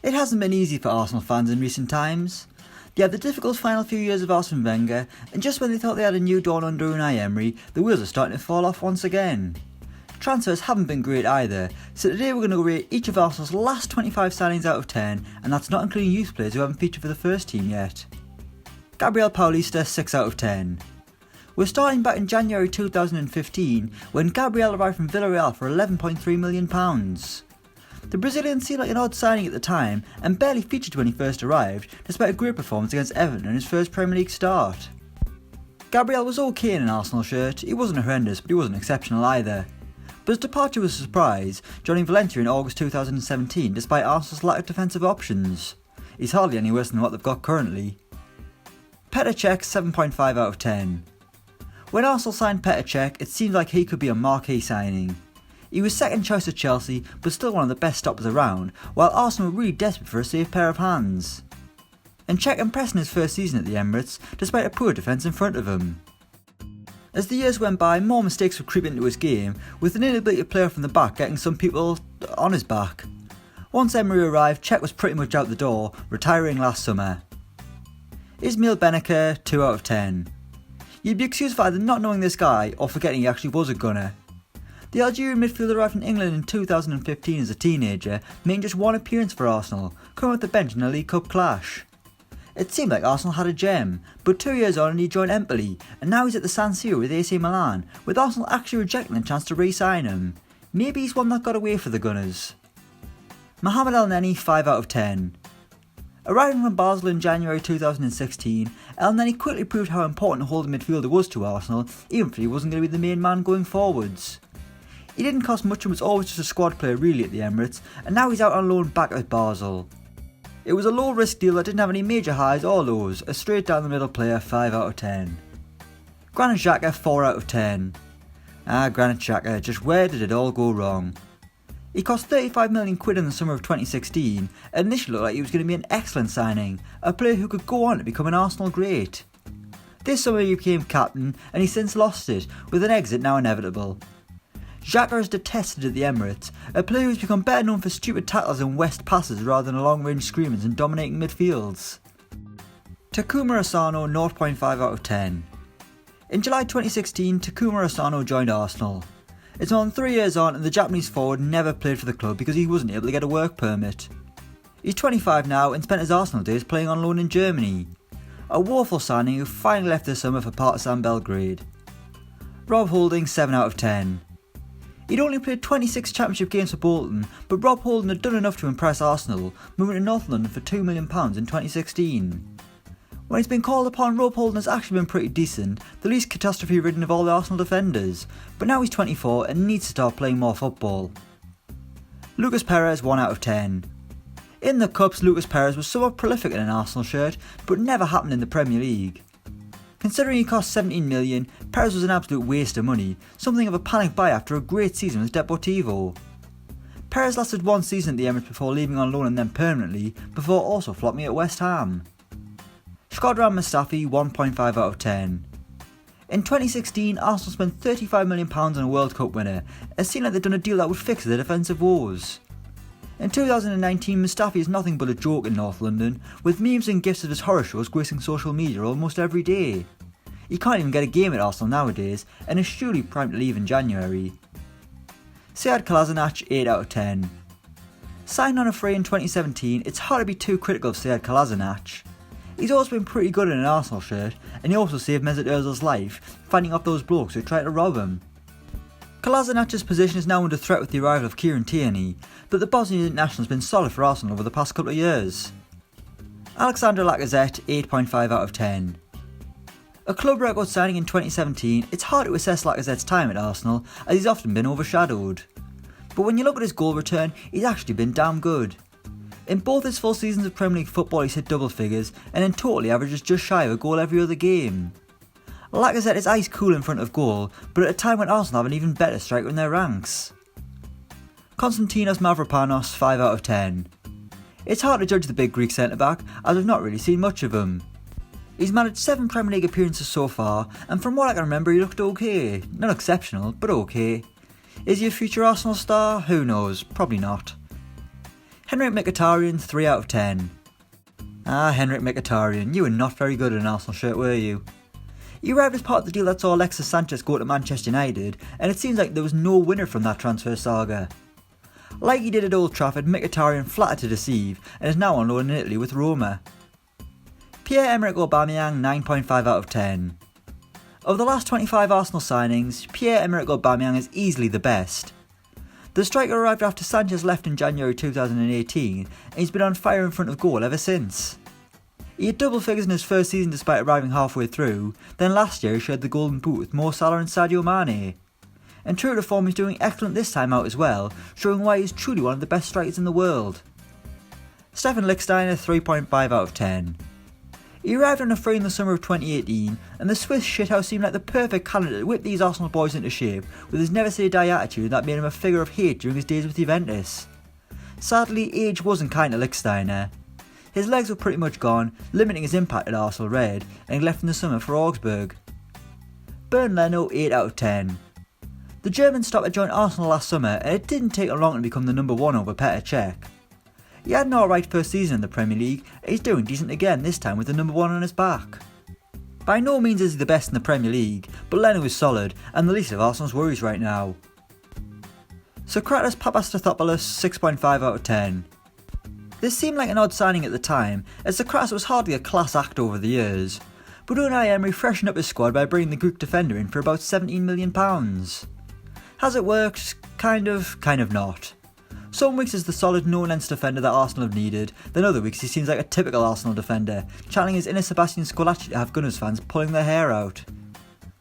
It hasn't been easy for Arsenal fans in recent times. They had the difficult final few years of Arsene Wenger, and just when they thought they had a new dawn under Unai Emery, the wheels are starting to fall off once again. Transfers haven't been great either, so today we're going to rate each of Arsenal's last 25 signings out of 10, and that's not including youth players who haven't featured for the first team yet. Gabrielle Paulista, 6 out of 10. We're starting back in January 2015, when Gabrielle arrived from Villarreal for £11.3 million. The Brazilian seemed like an odd signing at the time and barely featured when he first arrived, despite a great performance against Everton in his first Premier League start. Gabrielle was okay in an Arsenal shirt. He wasn't horrendous, but he wasn't exceptional either. But his departure was a surprise, joining Valencia in August 2017 despite Arsenal's lack of defensive options. He's hardly any worse than what they've got currently. Petr Cech, 7.5 out of 10. When Arsenal signed Petr Cech, it seemed like he could be a marquee signing. He was second choice at Chelsea, but still one of the best stoppers around, while Arsenal were really desperate for a safe pair of hands. And Cech impressed in his first season at the Emirates, despite a poor defence in front of him. As the years went by, more mistakes would creep into his game, with an inability to play from the back getting some people on his back. Once Emery arrived, Cech was pretty much out the door, retiring last summer. Ismail Benacer, 2 out of 10. You'd be excused for either not knowing this guy or forgetting he actually was a gunner. The Algerian midfielder arrived in England in 2015 as a teenager, making just one appearance for Arsenal, coming off the bench in a League Cup clash. It seemed like Arsenal had a gem, but 2 years on he joined Empoli, and now he's at the San Siro with AC Milan, with Arsenal actually rejecting the chance to re-sign him. Maybe he's one that got away for the Gunners. Mohammed El Nanny, 5 out of 10. Arriving from Basel in January 2016, El Nanny quickly proved how important a holding midfielder was to Arsenal, even if he wasn't going to be the main man going forwards. He didn't cost much and was always just a squad player really at the Emirates, and now he's out on loan back at Basel. It was a low risk deal that didn't have any major highs or lows, a straight down the middle player, 5 out of 10. Granite Shocker, 4 out of 10. Granite Shocker, just where did it all go wrong? He cost £35 million in the summer of 2016, and initially looked like he was going to be an excellent signing, a player who could go on to become an Arsenal great. This summer he became captain, and he's since lost it, with an exit now inevitable. Xhaka is detested at the Emirates, a player who's become better known for stupid tackles and west passes rather than long-range screamers and dominating midfields. Takuma Asano, 0.5 out of 10. In July 2016, Takuma Asano joined Arsenal. It's more than 3 years on and the Japanese forward never played for the club because he wasn't able to get a work permit. He's 25 now and spent his Arsenal days playing on loan in Germany. A woeful signing who finally left this summer for Partizan Belgrade. Rob Holding, 7 out of 10. He'd only played 26 championship games for Bolton, but Rob Holding had done enough to impress Arsenal, moving to North London for £2 million in 2016. When he's been called upon, Rob Holding has actually been pretty decent, the least catastrophe-ridden of all the Arsenal defenders, but now he's 24 and needs to start playing more football. Lucas Perez, 1 out of 10. In the Cups, Lucas Perez was somewhat prolific in an Arsenal shirt, but never happened in the Premier League. Considering he cost £17 million, Perez was an absolute waste of money, something of a panic buy after a great season with Deportivo. Perez lasted one season at the Emirates before leaving on loan and then permanently, before also flopping at West Ham. Shkodran Mustafi, 1.5 out of 10. In 2016, Arsenal spent £35 million on a World Cup winner. It seemed like they'd done a deal that would fix their defensive woes. In 2019, Mustafi is nothing but a joke in North London, with memes and gifs of his horror shows gracing social media almost every day. He can't even get a game at Arsenal nowadays, and is surely primed to leave in January. Sead Kolasinac, 8 out of 10. Signed on a free in 2017, it's hard to be too critical of Sead Kolasinac. He's always been pretty good in an Arsenal shirt, and he also saved Mesut Ozil's life, fighting off those blokes who tried to rob him. Kolasinac's position is now under threat with the arrival of Kiran Tierney, but the Bosnian international has been solid for Arsenal over the past couple of years. Alexandra Lock, 8.5 out of 10. A club record signing in 2017, it's hard to assess Lacazette's time at Arsenal as he's often been overshadowed. But when you look at his goal return, he's actually been damn good. In both his full seasons of Premier League football he's hit double figures, and in total he averages just shy of a goal every other game. Lacazette is ice cool in front of goal, but at a time when Arsenal have an even better striker in their ranks. Konstantinos Mitropoulos, 5 out of 10. It's hard to judge the big Greek centre-back, as we've not really seen much of him. He's managed 7 Premier League appearances so far, and from what I can remember he looked okay. Not exceptional, but okay. Is he a future Arsenal star? Who knows, probably not. Henrikh Mkhitaryan, 3 out of 10. Ah, Henrikh Mkhitaryan, you were not very good in an Arsenal shirt, were you? He arrived as part of the deal that saw Alexis Sanchez go to Manchester United, and it seems like there was no winner from that transfer saga. Like he did at Old Trafford, Mkhitaryan flattered to deceive, and is now on loan in Italy with Roma. Pierre-Emerick Aubameyang, 9.5 out of 10. Of the last 25 Arsenal signings, Pierre-Emerick Aubameyang is easily the best. The striker arrived after Sanchez left in January 2018, and he's been on fire in front of goal ever since. He had double figures in his first season despite arriving halfway through, then last year he shared the golden boot with Mo Salah and Sadio Mane. And true to form, he's doing excellent this time out as well, showing why he's truly one of the best strikers in the world. Stefan Lichtsteiner, 3.5 out of 10. He arrived on a free in the summer of 2018, and the Swiss shithouse seemed like the perfect candidate to whip these Arsenal boys into shape with his never say die attitude that made him a figure of hate during his days with Juventus. Sadly, age wasn't kind to Lichtsteiner. His legs were pretty much gone, limiting his impact at Arsenal Red, and he left in the summer for Augsburg. Bernd Leno, 8 out of 10. The German stopper joined Arsenal last summer, and it didn't take long to become the number one over Petr Cech. He had an alright first season in the Premier League, and he's doing decent again, this time with the number one on his back. By no means is he the best in the Premier League, but Leno is solid, and the least of Arsenal's worries right now. Sokratis Papastathopoulos, 6.5 out of 10. This seemed like an odd signing at the time, as Sokratis was hardly a class act over the years, but Unai Emery freshened up his squad by bringing the Greek defender in for about £17 million. Has it worked? Kind of not. Some weeks he's the solid no-nonsense defender that Arsenal have needed, then other weeks he seems like a typical Arsenal defender, channeling his inner Sebastian Scolacci to have Gunners fans pulling their hair out.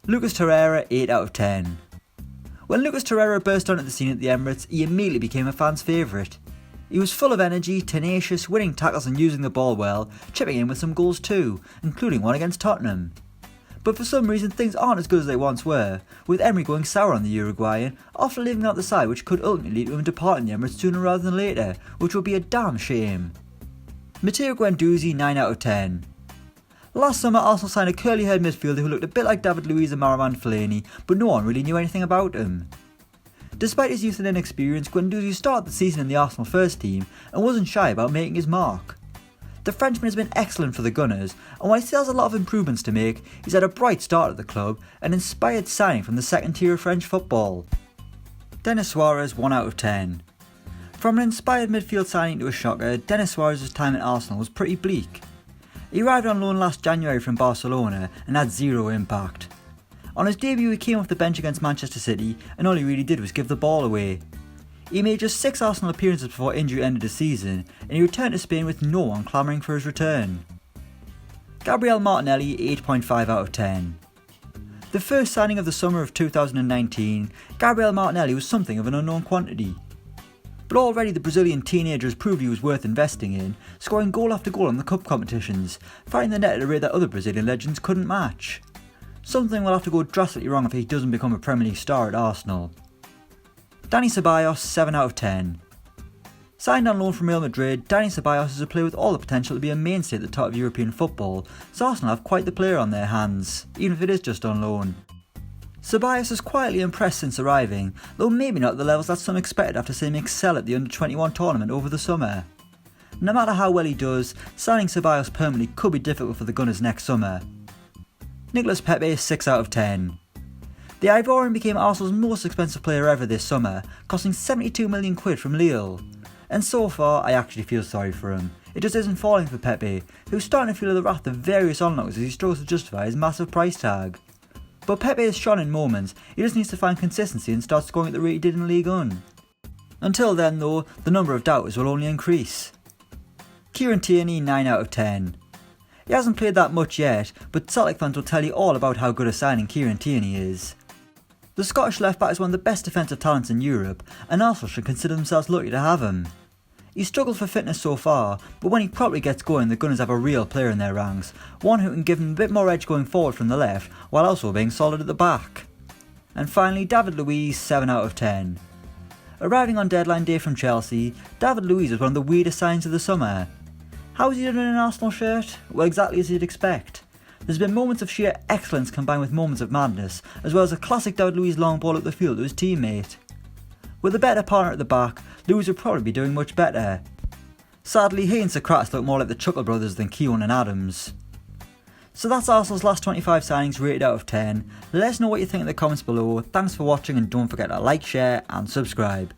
Lucas Herrera, 8 out of 10. When Lucas Herrera burst onto the scene at the Emirates, he immediately became a fan's favourite. He was full of energy, tenacious, winning tackles and using the ball well, chipping in with some goals too, including one against Tottenham. But for some reason things aren't as good as they once were, with Emery going sour on the Uruguayan, often leaving out the side which could ultimately lead to him departing the Emirates sooner rather than later, which would be a damn shame. Matteo Guendouzi, 9 out of 10. Last summer Arsenal signed a curly-haired midfielder who looked a bit like David Luiz and Maraman Fellaini, but no one really knew anything about him. Despite his youth and inexperience, Guendouzi started the season in the Arsenal first team and wasn't shy about making his mark. The Frenchman has been excellent for the Gunners, and while he still has a lot of improvements to make, he's had a bright start at the club, an inspired signing from the second tier of French football. Denis Suarez, 1 out of 10. From an inspired midfield signing to a shocker, Denis Suarez's time at Arsenal was pretty bleak. He arrived on loan last January from Barcelona and had zero impact. On his debut he came off the bench against Manchester City, and all he really did was give the ball away. He made just 6 Arsenal appearances before injury ended the season, and he returned to Spain with no one clamouring for his return. Gabrielle Martinelli, 8.5 out of 10. The first signing of the summer of 2019, Gabrielle Martinelli was something of an unknown quantity. But already the Brazilian teenager has proved he was worth investing in, scoring goal after goal in the cup competitions, firing the net at a rate that other Brazilian legends couldn't match. Something will have to go drastically wrong if he doesn't become a Premier League star at Arsenal. Dani Ceballos, 7 out of 10. Signed on loan from Real Madrid, Dani Ceballos is a player with all the potential to be a mainstay at the top of European football, so Arsenal have quite the player on their hands, even if it is just on loan. Ceballos has quietly impressed since arriving, though maybe not at the levels that some expected after seeing him excel at the Under-21 tournament over the summer. No matter how well he does, signing Ceballos permanently could be difficult for the Gunners next summer. Nicolas Pepe, 6 out of 10. The Ivorian became Arsenal's most expensive player ever this summer, costing £72 million from Lille. And so far, I actually feel sorry for him. It just isn't falling for Pepe, who's starting to feel the wrath of various onlookers as he struggles to justify his massive price tag. But Pepe has shone in moments, he just needs to find consistency and start scoring at the rate he did in Ligue 1. Until then though, the number of doubters will only increase. Kiran Tierney, 9 out of 10. He hasn't played that much yet, but Celtic fans will tell you all about how good a signing Kiran Tierney is. The Scottish left-back is one of the best defensive talents in Europe, and Arsenal should consider themselves lucky to have him. He's struggled for fitness so far, but when he properly gets going the Gunners have a real player in their ranks, one who can give them a bit more edge going forward from the left, while also being solid at the back. And finally, David Luiz, 7 out of 10. Arriving on deadline day from Chelsea, David Luiz was one of the weirdest signings of the summer. How has he done in an Arsenal shirt? Well, exactly as you'd expect. There's been moments of sheer excellence combined with moments of madness, as well as a classic David Luiz long ball up the field to his teammate. With a better partner at the back, Luiz would probably be doing much better. Sadly, he and Sokratis look more like the Chuckle brothers than Keown and Adams. So that's Arsenal's last 25 signings rated out of 10. Let us know what you think in the comments below. Thanks for watching and don't forget to like, share and subscribe.